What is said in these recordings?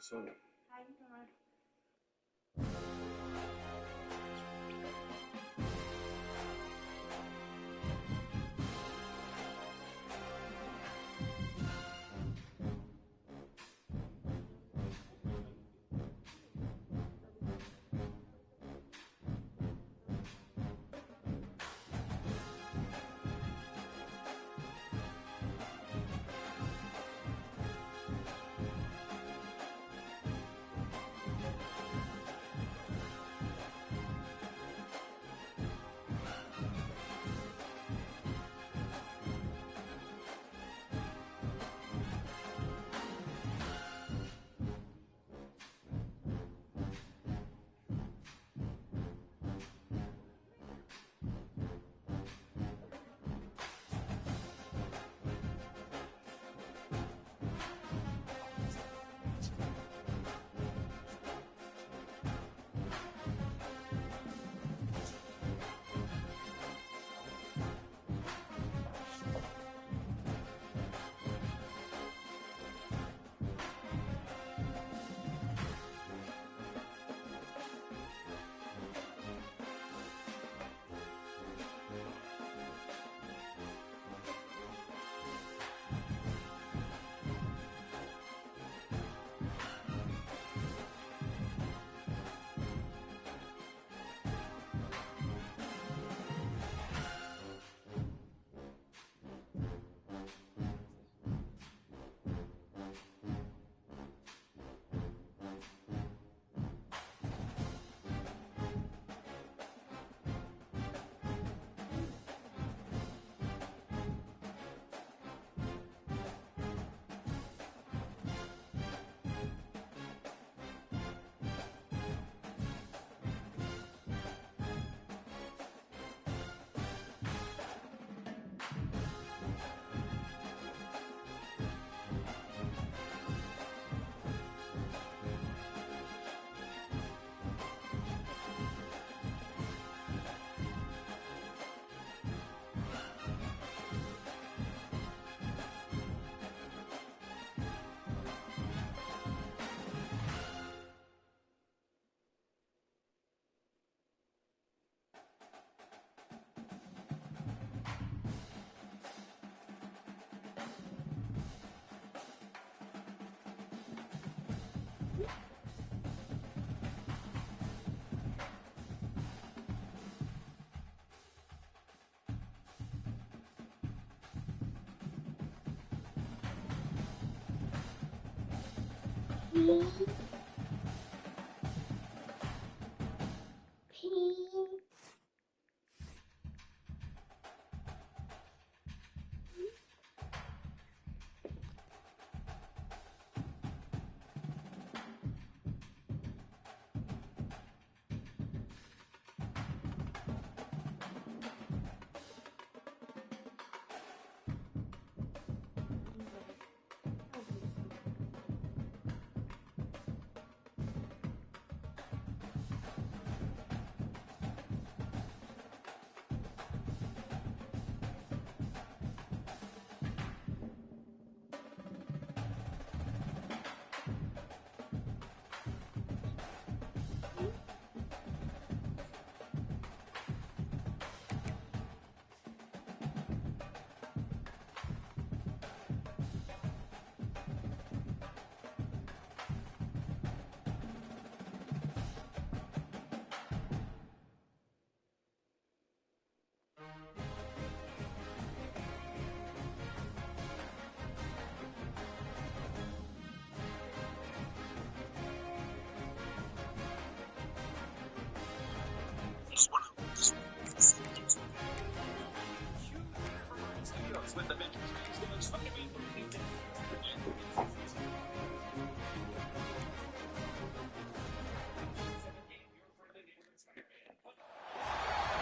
solo.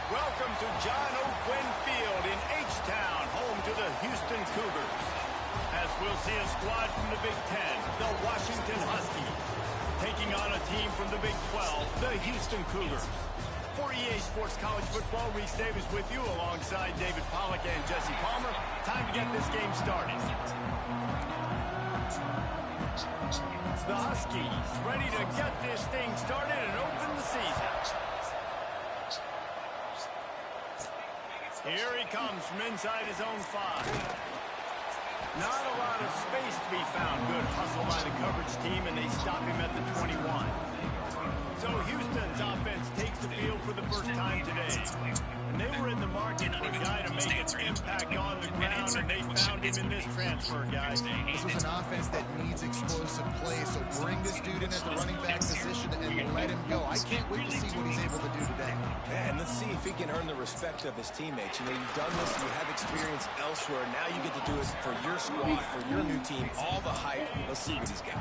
Welcome to John O'Quinn Field in H-Town, home to the Houston Cougars. As we'll see a squad from the Big Ten, the Washington Huskies, taking on a team from the Big 12, the Houston Cougars. For EA Sports College Football, Reese Davis with you alongside David Pollack and Jesse Palmer. Time to get this game started. The Huskies ready to get this thing started and open the season. Here he comes from inside his own 5. Not a lot of space to be found. Good hustle by the coverage team, and they stop him at the 21. So Houston's offense takes the field for the first time today. And they were in the market for a guy to make an impact on the ground, and they found him in this transfer, guys. This was an offense that needs explosive play, so bring this dude in at the running back position and let him go. I can't wait to see what he's able to do today. Yeah, and let's see if he can earn the respect of his teammates. You know, you've done this, you have experience elsewhere. Now you get to do it for your squad, for your new team, all the hype. Let's see what he's got.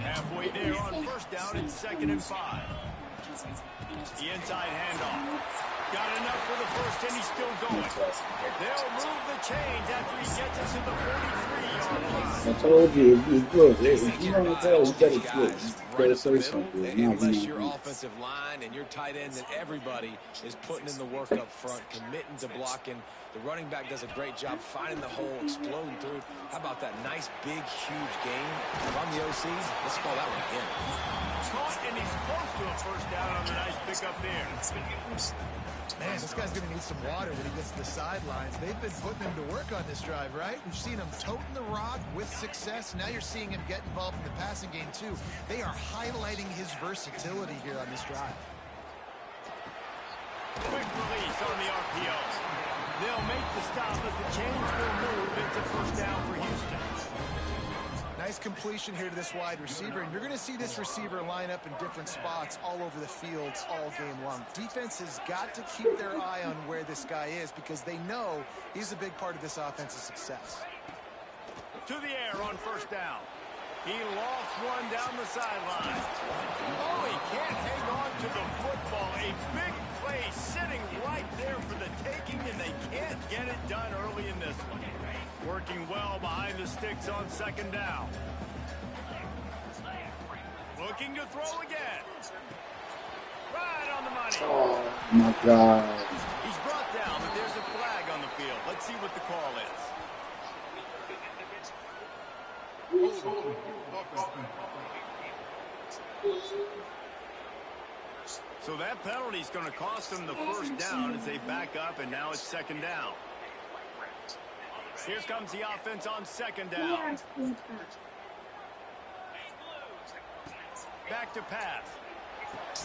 Halfway there on first down, it's 2nd and 5. The inside handoff. Got enough for the first, and he's still going. They'll move the chains after he gets us to the 43-yard line. I told you, if you want to tell, you better say something. Unless your offensive line and your tight end and everybody is putting in the work up front, committing to blocking. The running back does a great job finding the hole, exploding through. How about that nice, big, huge game? If I'm the OC, let's call that one again. Caught, and he's close to a first down on the nice pickup there. Man, this guy's going to need some water when he gets to the sidelines. They've been putting him to work on this drive, right? We've seen him toting the rock with success. Now you're seeing him get involved in the passing game, too. They are highlighting his versatility here on this drive. Quick release on the RPO. They'll make the stop, but the chains will move. It's a first down for Houston. Nice completion here to this wide receiver, and you're going to see this receiver line up in different spots all over the field all game long. Defense has got to keep their eye on where this guy is because they know he's a big part of this offense's success. To the air on first down. He lost one down the sideline. Oh, he can't hang on to the football. A big play sitting right there for the taking, and they can't get it done early in this one. Working well behind the sticks on 2nd down. Looking to throw again. Right on the money. Oh, my God. He's brought down, but there's a flag on the field. Let's see what the call is. So that penalty is going to cost them the first down as they back up, and now it's 2nd down. Here comes the offense on 2nd down. Back to pass.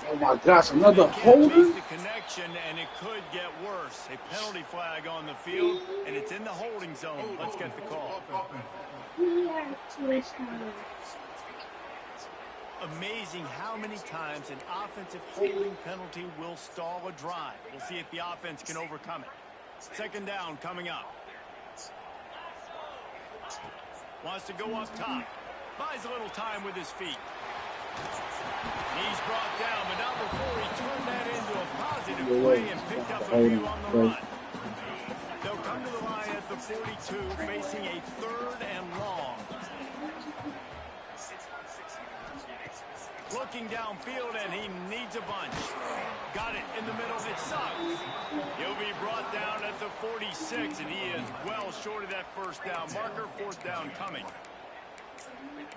Oh my gosh, another holding? The connection, and it could get worse. A penalty flag on the field, and it's in the holding zone. Let's get the call. Amazing how many times an offensive holding penalty will stall a drive. We'll see if the offense can overcome it. 2nd down coming up. Wants to go up top. Buys a little time with his feet. He's brought down, but not before he turned that into a positive play and picked up a few on the run. They'll come to the line at the 42, facing a 3rd and long. Looking downfield, and he needs a bunch. Got it in the middle. It sucks. He'll be brought down at the 46, and he is well short of that first down marker. 4th down coming.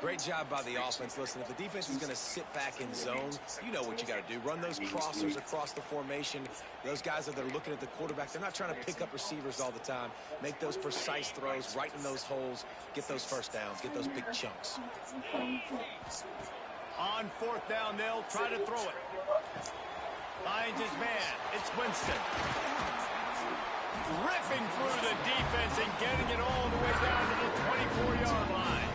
Great job by the offense. Listen, if the defense is going to sit back in zone, you know what you got to do. Run those crossers across the formation. Those guys that are looking at the quarterback, they're not trying to pick up receivers all the time. Make those precise throws right in those holes. Get those first downs. Get those big chunks. On 4th down, they'll try to throw it. Finds his man. It's Winston. Ripping through the defense and getting it all the way down to the 24-yard line.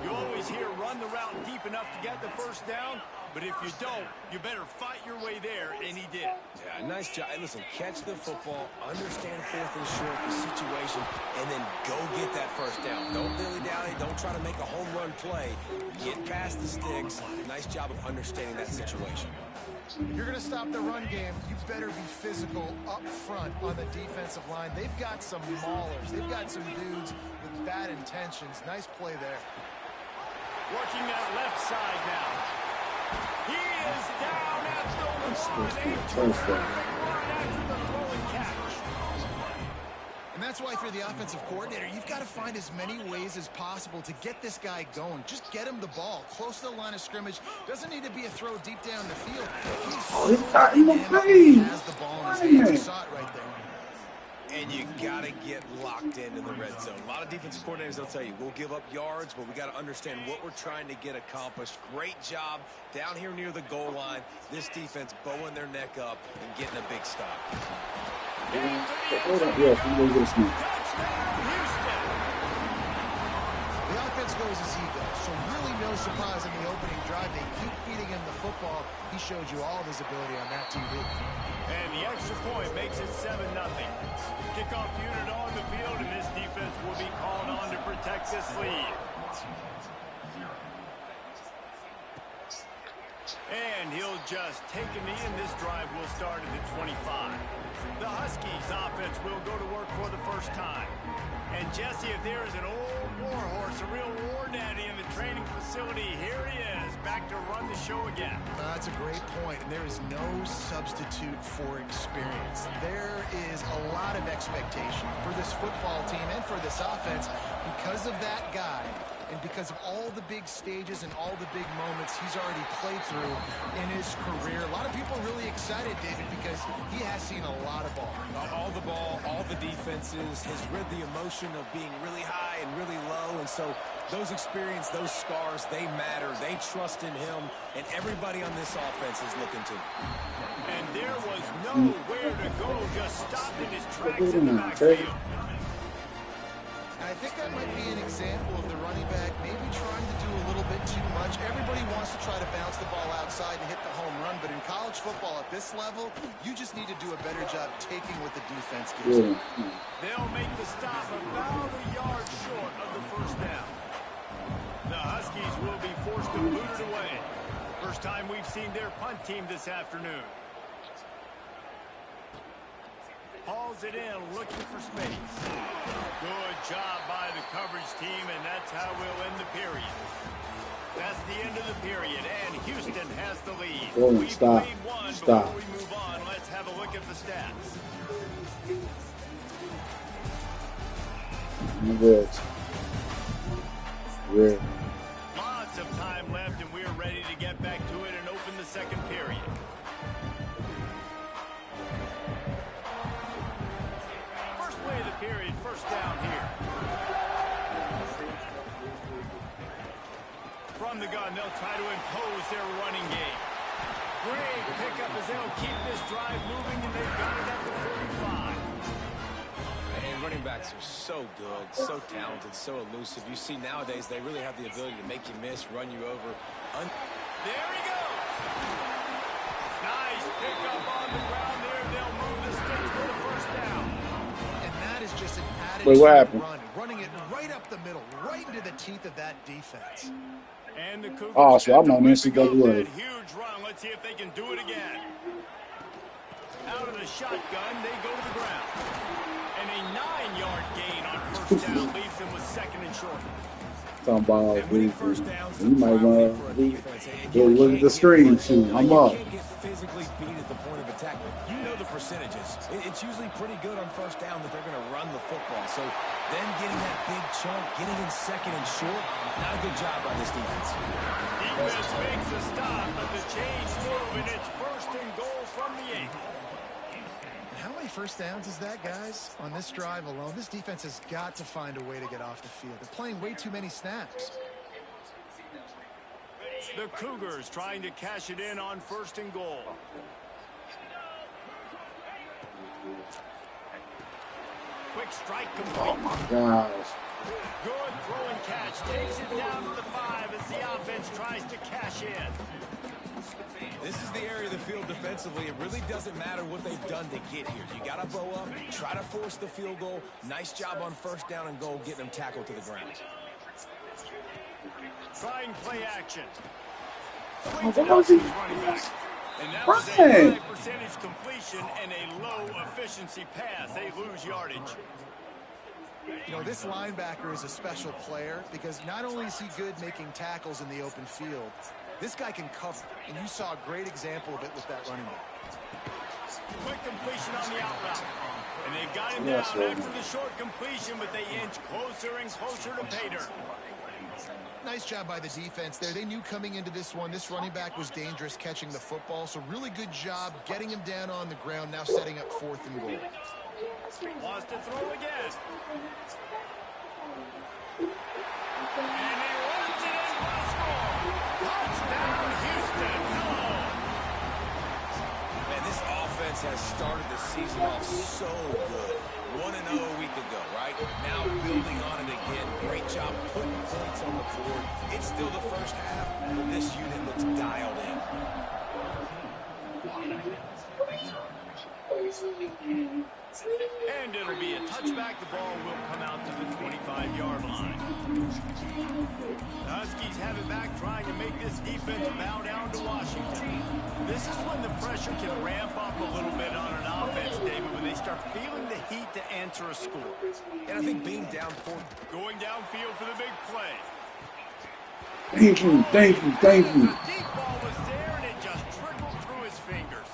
You always hear run the route deep enough to get the first down, but if you don't, you better fight your way there, and he did. Yeah, nice job. Hey, listen, catch the football, understand 4th and short, the situation, and then go get that first down. Don't dilly-dally. Don't try to make a home run play. Get past the sticks. Nice job of understanding that situation. If you're going to stop the run game, you better be physical up front on the defensive line. They've got some maulers. They've got some dudes with bad intentions. Nice play there. Working that left side now. He is down at the 1. A terrific run after the throwing catch. And that's why if you're the offensive coordinator, you've got to find as many ways as possible to get this guy going. Just get him the ball close to the line of scrimmage. Doesn't need to be a throw deep down the field. He's so dynamic when he has the ball in his hands. You saw it right there. And you got to get locked into the red zone. A lot of defensive coordinators, they'll tell you, we'll give up yards, but we got to understand what we're trying to get accomplished. Great job down here near the goal line. This defense bowing their neck up and getting a big stop. The offense goes as he goes, so really no surprise in the opening drive. They keep feeding him the football. He showed you all of his ability on that TV. And the extra point makes it 7-0. Kickoff unit on the field, and this defense will be called on to protect this lead. And he'll just take a knee, and this drive will start at the 25. The Huskies offense will go to work for the first time. And Jesse, if there is an old war horse, a real war daddy in the training facility, here he is, back to run the show again. That's a great point, and there is no substitute for experience. There is a lot of expectation for this football team and for this offense because of that guy. And because of all the big stages and all the big moments he's already played through in his career. A lot of people are really excited, David, because he has seen a lot of ball. All the ball, all the defenses, has rid the emotion of being really high and really low. And so those experience, those scars, they matter. They trust in him. And everybody on this offense is looking to him. And there was nowhere to go, just stopped in his tracks in the backfield. I think that might be an example of the running back maybe trying to do a little bit too much. Everybody wants to try to bounce the ball outside and hit the home run, but in college football at this level, you just need to do a better job taking what the defense gives you. They'll make the stop about a yard short of the first down. The Huskies will be forced to boot it away. First time we've seen their punt team this afternoon. Hauls it in, looking for space. Good job by the coverage team, and that's how we'll end the period. That's the end of the period, and Houston has the lead. We've played one. Before we move on, let's have a look at the stats. Lots of time left, and we're ready to get back to it and open the second period. Play the period, first down here. From the gun, they'll try to impose their running game. Great pickup as they'll keep this drive moving, and they've got it at the 45. And running backs are so good, so talented, so elusive. You see nowadays they really have the ability to make you miss, run you over. There he goes. Nice pickup on the ground there. They'll move the sticks for the first down. Is just an attitude running it right up the middle, right into the teeth of that defense. And the Cougars so I'm on that huge run. Let's see if they can do it again. Out of the shotgun, they go to the ground. And a 9-yard gain on first down leaves them with second and short. Talking about you might want to look at the screen too. I'm up. Physically beat at the point of attack. You know the percentages. It's usually pretty good on first down that they're going to run the football. So them getting that big chunk, getting in second and short, not a good job by this defense. Defense makes a stop, but the chains move, and it's first and goal from the 8. How many first downs is that, guys? On this drive alone, this defense has got to find a way to get off the field. They're playing way too many snaps. The Cougars trying to cash it in on first and goal. Quick strike complete. Oh my gosh. Good throw and catch. Takes it down to the 5 as the offense tries to cash in. This is the area of the field defensively. It really doesn't matter what they've done to get here. You got to bow up, try to force the field goal. Nice job on first down and goal, getting them tackled to the ground. Trying play action. What was he? Running back. And that was a high percentage completion and a low efficiency pass. They lose yardage. You know, this linebacker is a special player because not only is he good making tackles in the open field, this guy can cover. And you saw a great example of it with that running back. Quick completion on the out route. And they've got him down after the short completion, but they inch closer and closer to pay dirt. Nice job by the defense there. They knew coming into this one, this running back was dangerous catching the football, so really good job getting him down on the ground, now setting up 4th and goal. Wants to throw again. And he runs it in for the score. Touchdown, Houston. Hello. Man, this offense has started the season off so good. 1-0 a week ago, right? Now building on it again. Great job putting points on the board. It's still the first half, but this unit looks dialed in. And it'll be a touchback. The ball will come out to the 25-yard line. The Huskies have it back, trying to make this defense bow down to Washington. This is when the pressure can ramp up a little bit on an offense, David, when they start feeling the heat to answer a score. And I think being down 4. Going downfield for the big play. Thank you, thank you, thank you. The deep ball was there, and it just trickled through his fingers.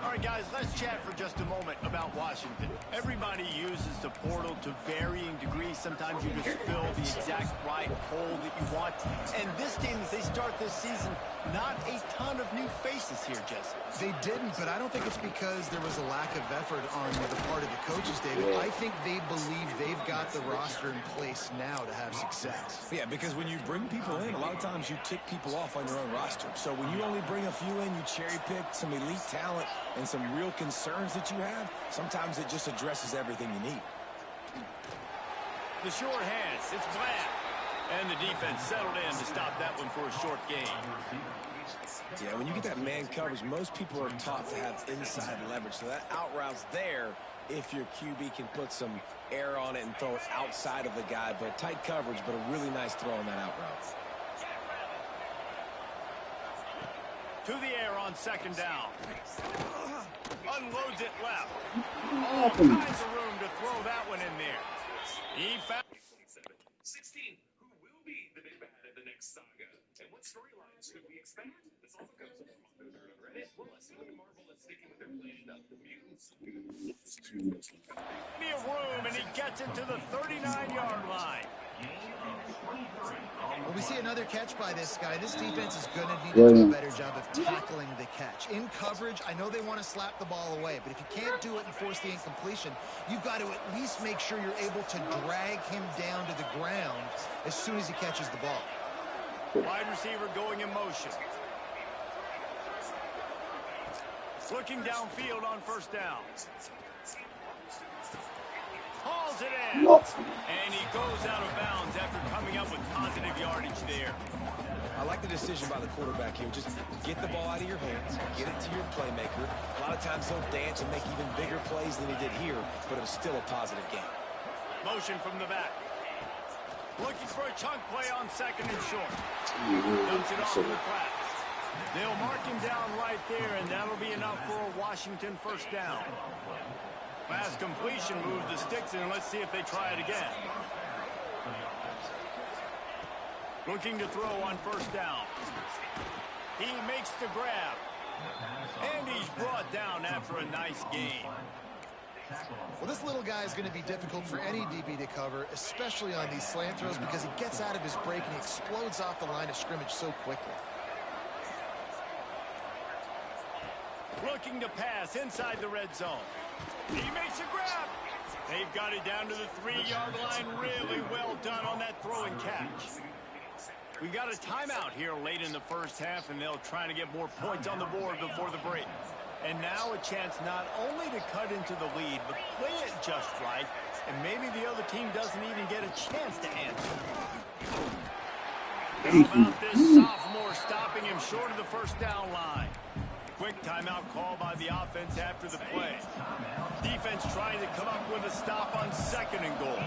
All right, guys, let's chat for just a moment about Washington. Everybody uses the portal to varying degrees. Sometimes you just fill the exact right hole that you want. And this team, as they start this season, not a ton of new faces here, Jesse. They didn't, but I don't think it's because there was a lack of effort on the part of the coaches, David. I think they believe they've got the roster in place now to have success. Yeah, because when you bring people in, a lot of times you tick people off on your own roster. So when you only bring a few in, you cherry pick some elite talent and some real concerns that you have, sometimes it just addresses everything you need. The short hands, it's Bland. And the defense settled in to stop that one for a short gain. Yeah, when you get that man coverage, most people are taught to have inside leverage. So that out route's there if your QB can put some air on it and throw it outside of the guy. But tight coverage, but a really nice throw on that out route. To the air on 2nd down. Unloads it left. All kinds of room to throw that one in there. He found 16. Who will be the big bad in the next saga? And what storylines could we expect? This also comes from Reddit. Plus, with Marvel is sticking with their plan of the mutants. plenty of room, and he gets it to the 39-yard line. Well, we see another catch by this guy. This defense is going to need to do a better job of tackling the catch. In coverage, I know they want to slap the ball away, but if you can't do it and force the incompletion, you've got to at least make sure you're able to drag him down to the ground as soon as he catches the ball. Wide receiver going in motion. Looking downfield on 1st down. Hauls it in. And he goes out of bounds after coming up with positive yardage there. I like the decision by the quarterback here. Just get the ball out of your hands, get it to your playmaker. A lot of times he'll dance and make even bigger plays than he did here, but it was still a positive game. Motion from the back. Looking for a chunk play on 2nd and short. Dumps it off in the flats. They'll mark him down right there, and that'll be enough for a Washington 1st down. Fast completion, move the sticks in. Let's see if they try it again. Looking to throw on 1st down. He makes the grab. And he's brought down after a nice gain. Well, this little guy is going to be difficult for any DB to cover, especially on these slant throws, because he gets out of his break and he explodes off the line of scrimmage so quickly. Looking to pass inside the red zone. He makes a grab. They've got it down to the 3-yard line. Really well done on that throw and catch. We got a timeout here late in the 1st half, and they'll try to get more points on the board before the break. And now a chance not only to cut into the lead, but play it just right, and maybe the other team doesn't even get a chance to answer. How about this sophomore stopping him short of the 1st down line? Quick timeout call by the offense after the play. Defense trying to come up with a stop on 2nd and goal.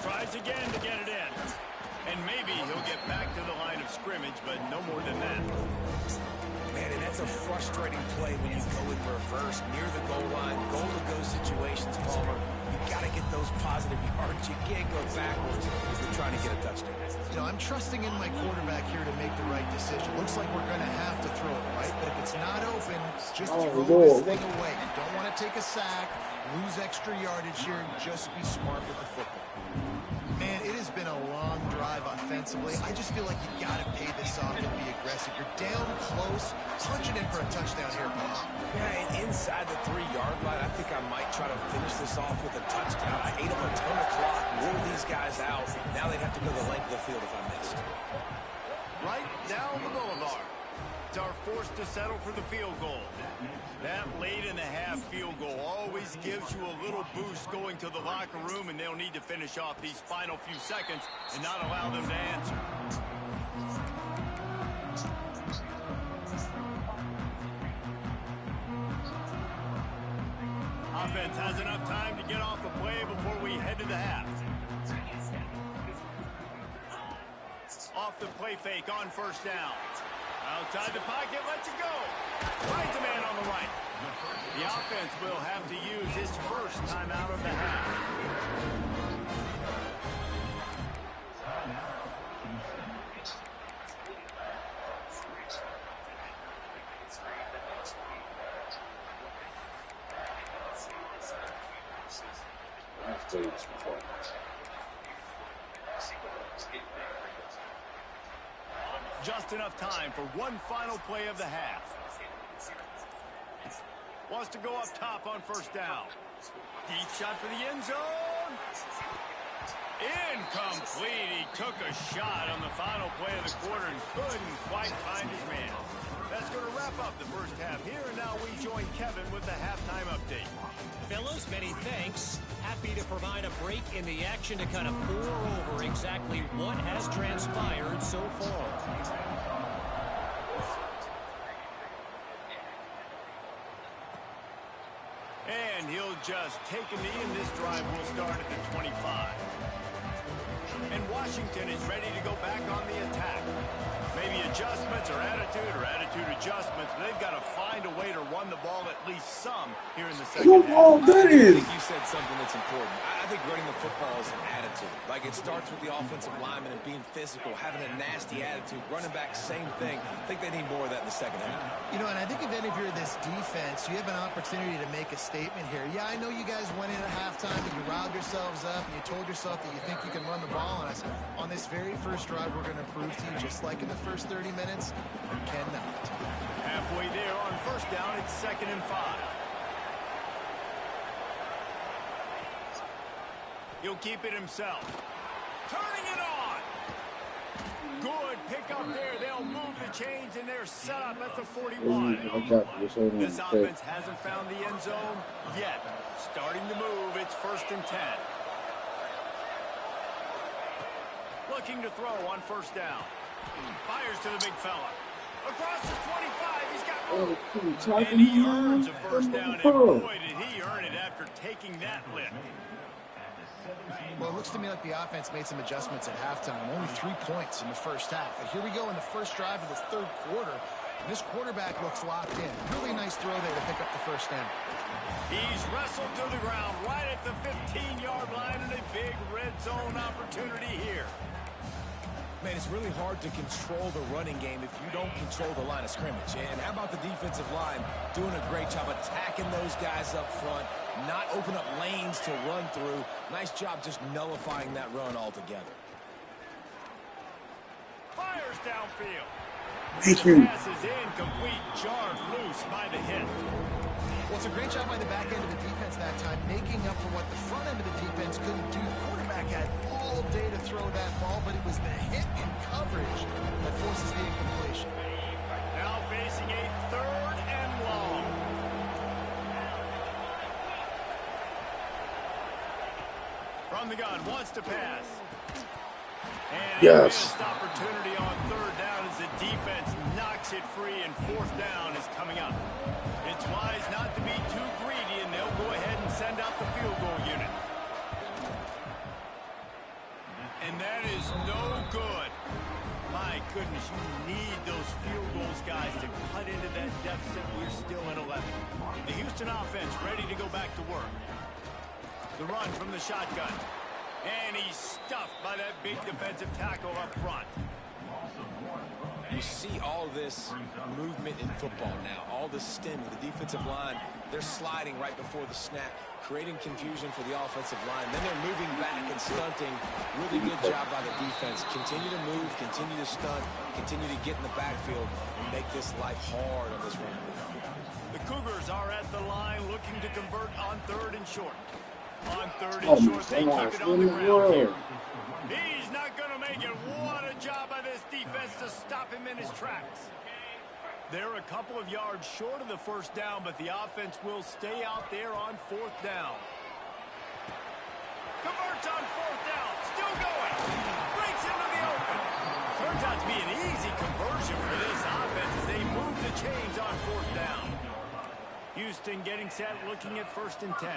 Tries again to get it in. And maybe he'll get back to the line of scrimmage, but no more than that. Man, and that's a frustrating play when you go in reverse near the goal line, goal-to-go situations, Palmer. You got to get those positive yardage but you can't go backwards if you're trying to get a touchdown. You know, I'm trusting in my quarterback here to make the right decision. Looks like we're going to have to throw it, right? But if it's not open, just throw this thing away. You don't want to take a sack, lose extra yardage here, and just be smart with the football. Man, it has been a long drive offensively. I just feel like you got to pay this off and be aggressive. You're down close, punching in for a touchdown here, Bob. Yeah, and inside the 3-yard line, I think I might try to finish this off with a touchdown. I ate up a ton of clock, wore these guys out. Now they'd have to go the length of the field if I missed. Right down the boulevard. Are forced to settle for the field goal. That late-in-the-half field goal always gives you a little boost going to the locker room, and they'll need to finish off these final few seconds and not allow them to answer. Offense has enough time to get off the play before we head to the half. Off the play fake on first down. Outside the pocket, lets it go. Finds a man on the right. The offense will have to use its first timeout of the half. Just enough time for one final play of the half. Wants to go up top on first down. Deep shot for the end zone. Incomplete. He took a shot on the final play of the quarter and couldn't quite find his man. That's going to wrap up the first half here, and now we join Kevin with the halftime update. Fellows, many thanks. Happy to provide a break in the action to kind of pour over exactly what has transpired so far. And he'll just take a knee, and this drive will start at the 25. And Washington is ready to go back on the attack. Maybe adjustments or attitude adjustments, but they've got to find a way to run the ball at least some here in the second half. I think you said something that's important. I think running the football is an attitude. Like, it starts with the offensive lineman and being physical, having a nasty attitude. Running back, same thing. I think they need more of that in the second half. You know, and I think if any of you are this defense, you have an opportunity to make a statement here. Yeah, I know you guys went in at halftime and you riled yourselves up and you told yourself that you think you can run the ball on us. On this very first drive, we're going to prove to you, just like in the first 30 minutes, you cannot. Halfway there on first down, it's 2nd and 5. He'll keep it himself. Turning it on. Good pick up there. They'll move the chains, and they're set up at the 41. This offense hasn't found the end zone yet. Starting to move. It's 1st and 10. Looking to throw on first down. Fires to the big fella. Across the 25, he's got room. And he earns a first down, and boy, did he earn it after taking that lift. Well, it looks to me like the offense made some adjustments at halftime. Only 3 points in the first half. But here we go in the first drive of the third quarter. And this quarterback looks locked in. Really nice throw there to pick up the first down. He's wrestled to the ground right at the 15-yard line, and a big red zone opportunity here. Man, it's really hard to control the running game if you don't control the line of scrimmage. And how about the defensive line doing a great job attacking those guys up front, not open up lanes to run through. Nice job just nullifying that run altogether. Fires downfield. Thank you. The pass is incomplete, jarred loose by the hit. Well, it's a great job by the back end of the defense that time, making up for what the front end of the defense couldn't do. The quarterback had all day to throw that ball, but it was the hit and coverage that forces the incompletion. Now facing a 3rd and long. From the gun, wants to pass. And a missed opportunity on 3rd down as the defense knocks it free, and 4th down is coming up. It's wise not to be too greedy, and they'll go ahead and send out the field goal unit. And that is no good. My goodness, you need those field goals, guys, to cut into that deficit. We're still at 11. The Houston offense ready to go back to work. The run from the shotgun. And he's stuffed by that big defensive tackle up front. You see all this movement in football now, all this stem. The defensive line, they're sliding right before the snap, creating confusion for the offensive line. Then they're moving back and stunting. Really good job by the defense. Continue to move, continue to stunt, continue to get in the backfield and make this life hard on this running back. The Cougars are at the line looking to convert on 3rd and short. On 3rd and short, they keep it on the ground here. He's not going to make it. What a job by this defense to stop him in his tracks. They're a couple of yards short of the first down, but the offense will stay out there on 4th down. Converts on 4th down. Still going. Breaks into the open. Turns out to be an easy conversion for this offense as they move the chains on 4th down. Houston getting set, looking at 1st and 10.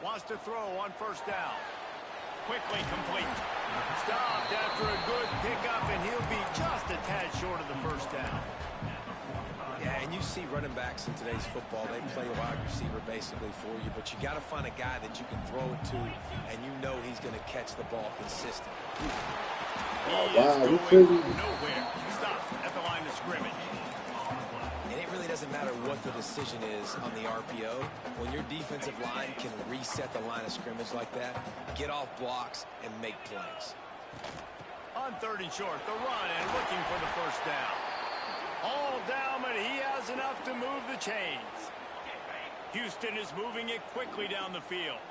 Wants to throw on 1st down. Quickly complete. Stopped after a good pickup, and he'll be just a tad short of the 1st down. Yeah, and you see running backs in today's football, they play wide receiver basically for you, but you got to find a guy that you can throw it to, and you know he's going to catch the ball consistently. He is going nowhere. Stopped at the line of scrimmage. And it really doesn't matter what the decision is on the RPO. When your defensive line can reset the line of scrimmage like that, get off blocks and make plays. On 3rd and short, the run and looking for the 1st down. All down, but he has enough to move the chains. Houston is moving it quickly down the field.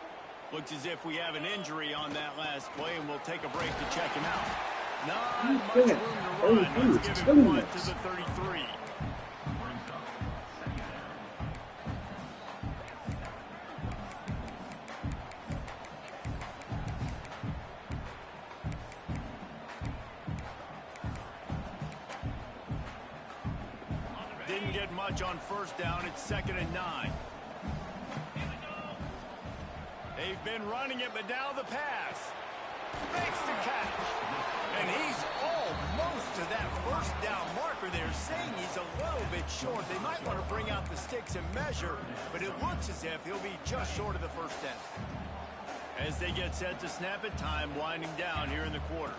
Looks as if we have an injury on that last play, and we'll take a break to check him out. Not much room to run. Let's give him one to the 33. Didn't get much on 1st down. It's 2nd and 9. They've been running it, but now the pass. Makes the catch. And he's almost to that 1st down marker. They're saying he's a little bit short. They might want to bring out the sticks and measure, but it looks as if he'll be just short of the 1st down. As they get set to snap it, time winding down here in the quarter.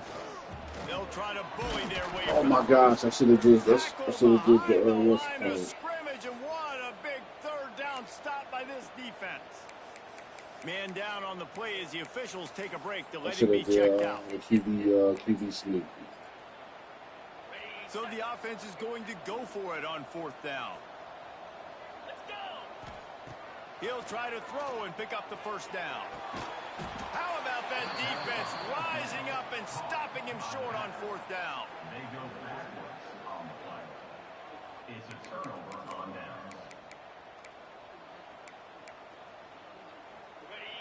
They'll try to bully their way. Oh my gosh, I should have did this. I should have did the earliest play. Scrimmage, and what a big 3rd down stop by this defense. Man down on the play as the officials take a break to let him be checked out. QB sneak. So the offense is going to go for it on 4th down. He'll try to throw and pick up the 1st down. How about that defense rising up and stopping him short on 4th down? They go backwards on the play. It's a turnover on downs.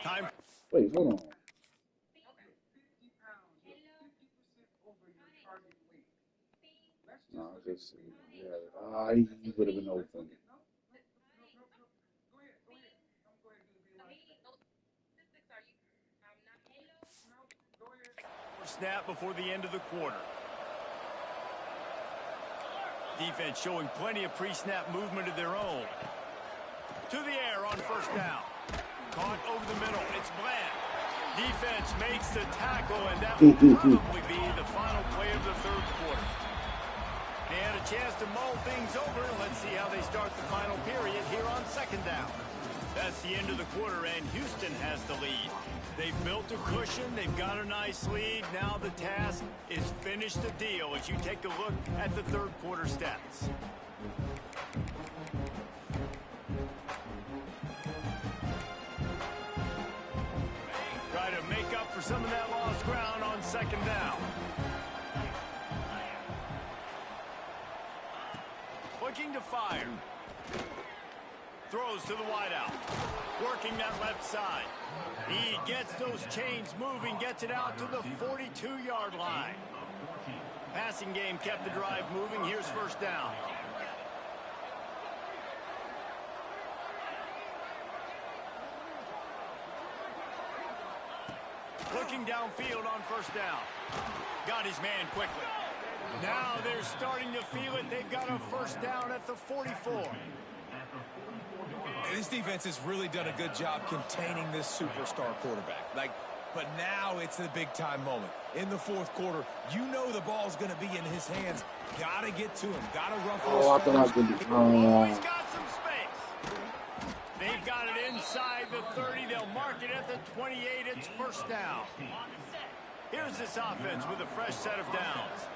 Time. Wait, hold on. No, just yeah. He would have been open. Snap before the end of the quarter. Defense showing plenty of pre-snap movement of their own. To the air on 1st down. Caught over the middle. It's Bland. Defense makes the tackle, and that will probably be the final play of the 3rd quarter. They had a chance to mull things over. Let's see how they start the final period here on 2nd down. That's the end of the quarter, and Houston has the lead. They've built a cushion. They've got a nice lead. Now the task is finish the deal as you take a look at the 3rd quarter stats. Try to make up for some of that lost ground on 2nd down. Looking to fire. Throws to the wideout. Working that left side. He gets those chains moving, gets it out to the 42-yard line. Passing game kept the drive moving. Here's 1st down. Looking downfield on 1st down. Got his man quickly. Now they're starting to feel it. They've got a first down at the 44. This defense has really done a good job containing this superstar quarterback. But now it's the big-time moment. In the fourth quarter, you know the ball's going to be in his hands. Got to get to him. Got to ruffle his feathers. He's got some space. They've got it inside the 30. They'll mark it at the 28. It's first down. Here's this offense with a fresh set of downs.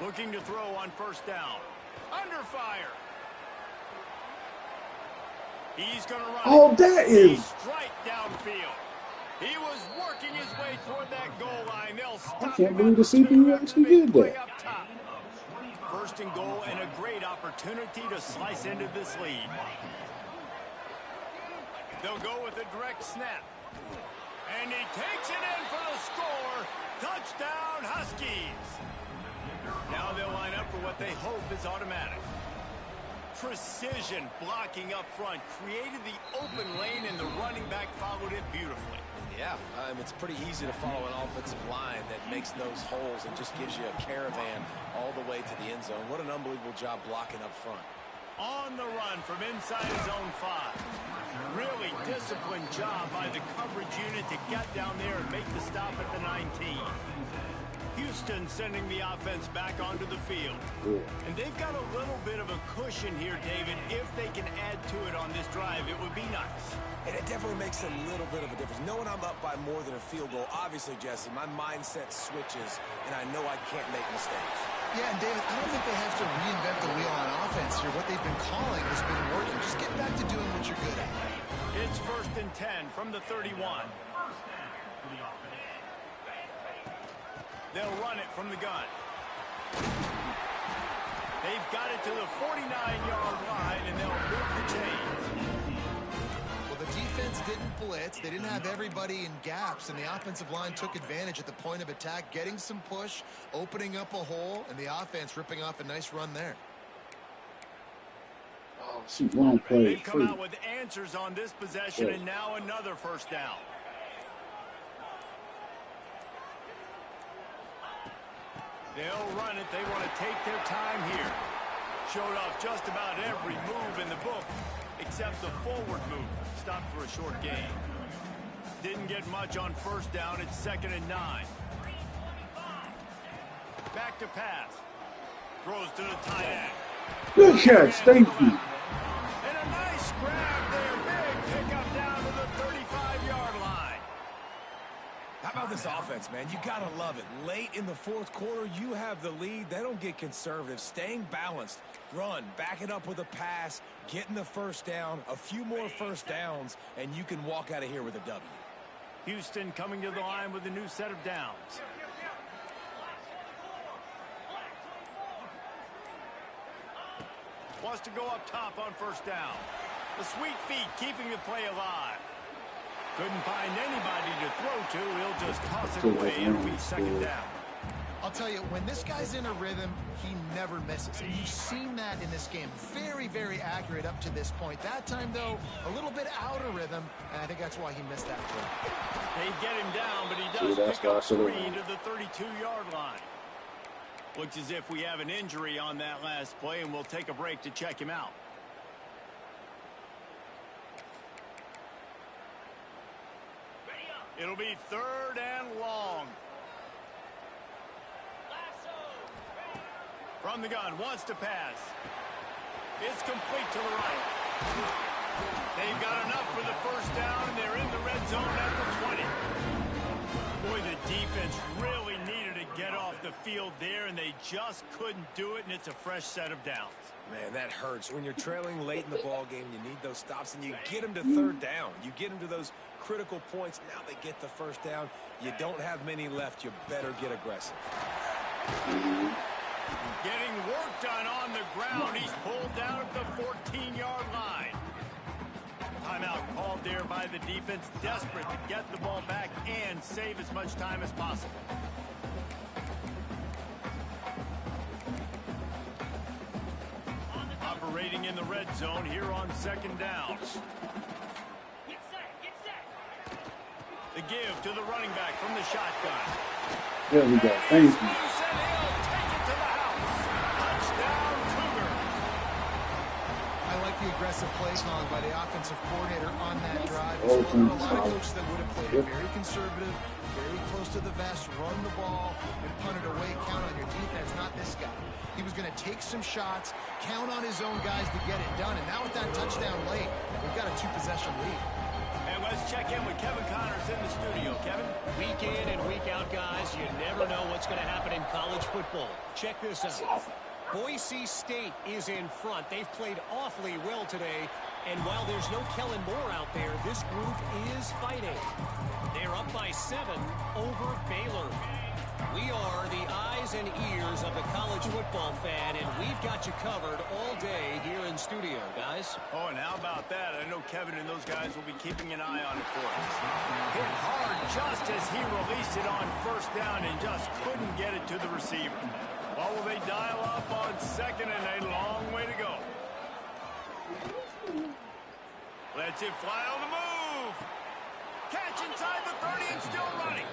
Looking to throw on first down. Under fire. He's going to run. Oh, that is. Strike downfield. He was working his way toward that goal line. They'll stop I can't believe the CPU actually did that. First and goal and a great opportunity to slice into this lead. They'll go with a direct snap. And he takes it in for the score. Touchdown, Huskies. Now they'll line up for what they hope is automatic. Precision blocking up front created the open lane, and the running back followed it beautifully. Yeah, it's pretty easy to follow an offensive line that makes those holes and just gives you a caravan all the way to the end zone. What an unbelievable job blocking up front. On the run from inside his own 5. Really disciplined job by the coverage unit to get down there and make the stop at the 19. Houston sending the offense back onto the field. And they've got a little bit of a cushion here, David. If they can add to it on this drive, it would be nice. And it definitely makes a little bit of a difference. Knowing I'm up by more than a field goal, obviously, Jesse, my mindset switches, and I know I can't make mistakes. Yeah, and David, I don't think they have to reinvent the wheel on offense here. What they've been calling has been working. Just get back to doing what you're good at. It's first and 10 from the 31. They'll run it from the gun. They've got it to the 49-yard line, and they'll move the chains. Well, the defense didn't blitz. They didn't have everybody in gaps, and the offensive line took advantage at the point of attack, getting some push, opening up a hole, and the offense ripping off a nice run there. Oh, she won't play. They've come out with answers on this possession, and now another first down. They'll run it. They want to take their time here. Showed off just about every move in the book except the forward move. Stopped for a short gain. Didn't get much on first down. It's 2nd and 9. Back to pass. Throws to the tight end. Good catch. Thank you. And a nice grab there. Big pickup down to the 35-yard line. How about this offense, man? You got to love it. Late in the fourth quarter, you have the lead. They don't get conservative. Staying balanced. Run. Back it up with a pass. Getting the first down. A few more first downs, and you can walk out of here with a W. Houston coming to the line with a new set of downs. Wants to go up top on first down. The sweet feet keeping the play alive. Couldn't find anybody to throw to. He'll just toss it away. It'll be 2nd down. I'll tell you, when this guy's in a rhythm, he never misses. And you've seen that in this game. Very, very accurate up to this point. That time, though, a little bit out of rhythm, and I think that's why he missed that throw. They get him down, but he does pick up 3 to the 32-yard line. Looks as if we have an injury on that last play, and we'll take a break to check him out. It'll be 3rd and long. From the gun, wants to pass. It's complete to the right. They've got enough for the first down, and they're in the red zone at the 20. Boy, the defense really needed to get off the field there, and they just couldn't do it, and it's a fresh set of downs. Man, that hurts. When you're trailing late in the ball game, you need those stops, and you get them to 3rd down. You get them to those critical points. Now they get the first down. You don't have many left. You better get aggressive. Getting work done on the ground. He's pulled down at the 14-yard line. Timeout called there by the defense, desperate to get the ball back and save as much time as possible. Operating in the red zone here on 2nd down. The give to the running back from the shotgun. There we go. Thank you. I like the aggressive play calling by the offensive coordinator on that drive. There are a lot of coaches that would have played it very conservative, very close to the vest, run the ball, and punt it away, count on your defense, not this guy. He was going to take some shots, count on his own guys to get it done, and now with that touchdown late, we've got a 2-possession lead. And let's check in with Kevin Connors in the studio. Kevin? Week in and week out, guys, you never know what's going to happen in college football. Check this out. Boise State is in front. They've played awfully well today. And while there's no Kellen Moore out there, this group is fighting. They're up by 7 over Baylor. We are the eyes and ears of the college football fan, and we've got you covered all day here in studio, guys. Oh, and how about that? I know Kevin and those guys will be keeping an eye on it for us. Hit hard just as he released it on first down and just couldn't get it to the receiver. Well, will they dial up on second and a long way to go? Lets it fly on the move. Catch inside the 30 and still running.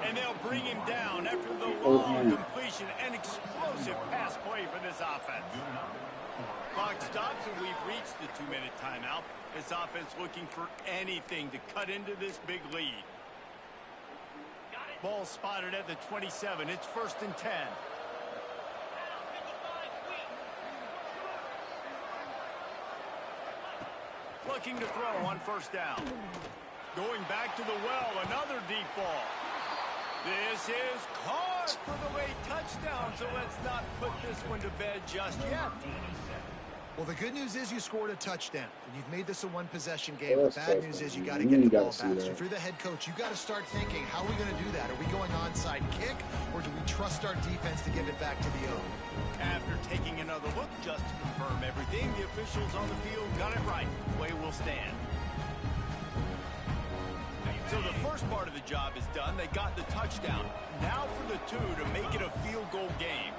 And they'll bring him down after the long completion and explosive pass play for this offense. Clock stops and we've reached the 2-minute timeout. This offense looking for anything to cut into this big lead. Ball spotted at the 27. It's 1st and 10. Looking to throw on first down. Going back to the well, another deep ball. This is caught for the late touchdown, so let's not put this one to bed just yet. Well, the good news is you scored a touchdown, and you've made this a 1-possession game. The bad news is you got to get the ball back. So if you're the head coach, you got to start thinking, how are we going to do that? Are we going onside kick, or do we trust our defense to give it back to the own? After taking another look just to confirm everything, the officials on the field got it right. Play will stand. So the first part of the job is done. They got the touchdown. Now for the 2 to make it a field goal game.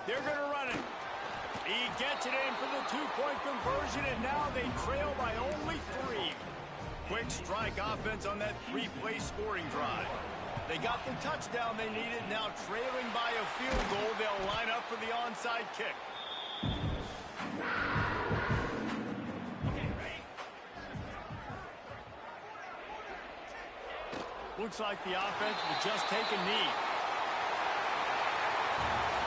They're going to run it. He gets it in for the 2-point conversion, and now they trail by only 3. Quick strike offense on that 3-play scoring drive. They got the touchdown they needed. Now trailing by a field goal, they'll line up for the onside kick. Looks like the offense will just take a knee.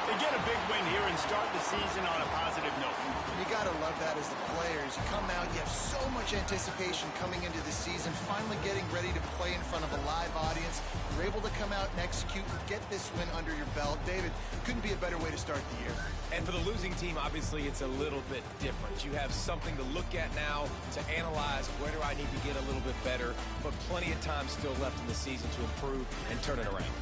They get a big win here and start the season on a positive note. You got to love that as the players. You come out, you have so much anticipation coming into the season, finally getting ready to play in front of a live audience. You're able to come out and execute and get this win under your belt. David, couldn't be a better way to start the year. And for the losing team, obviously, it's a little bit different. You have something to look at now to analyze where do I need to get a little bit better, but plenty of time still left in the season to improve and turn it around.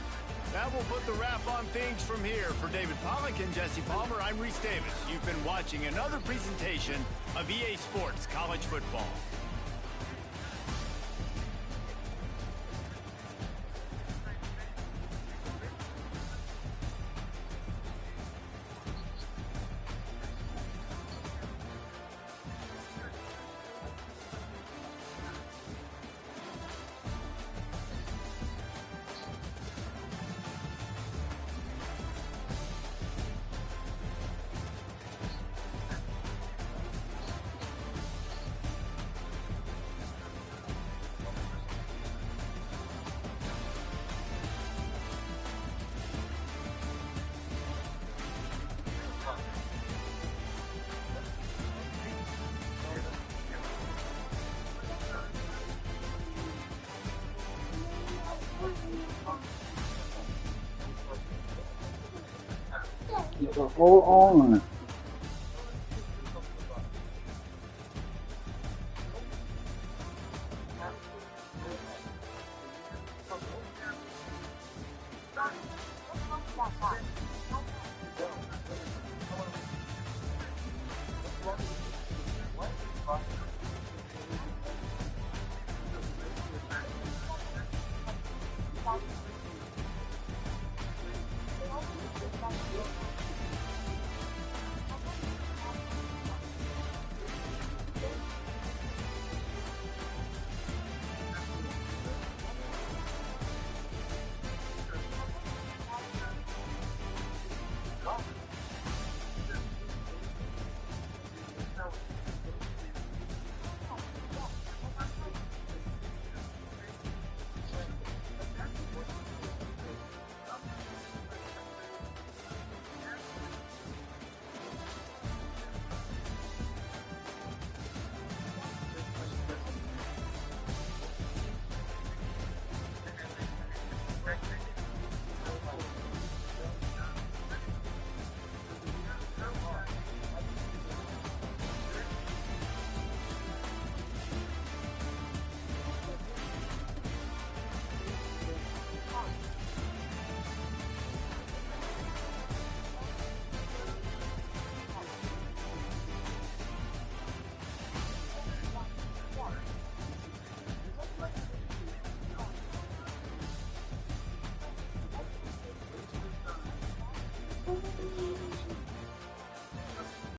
That will put the wrap on things from here. For David Pollack and Jesse Palmer, I'm Reese Davis. You've been watching another presentation of EA Sports College Football. Hold on.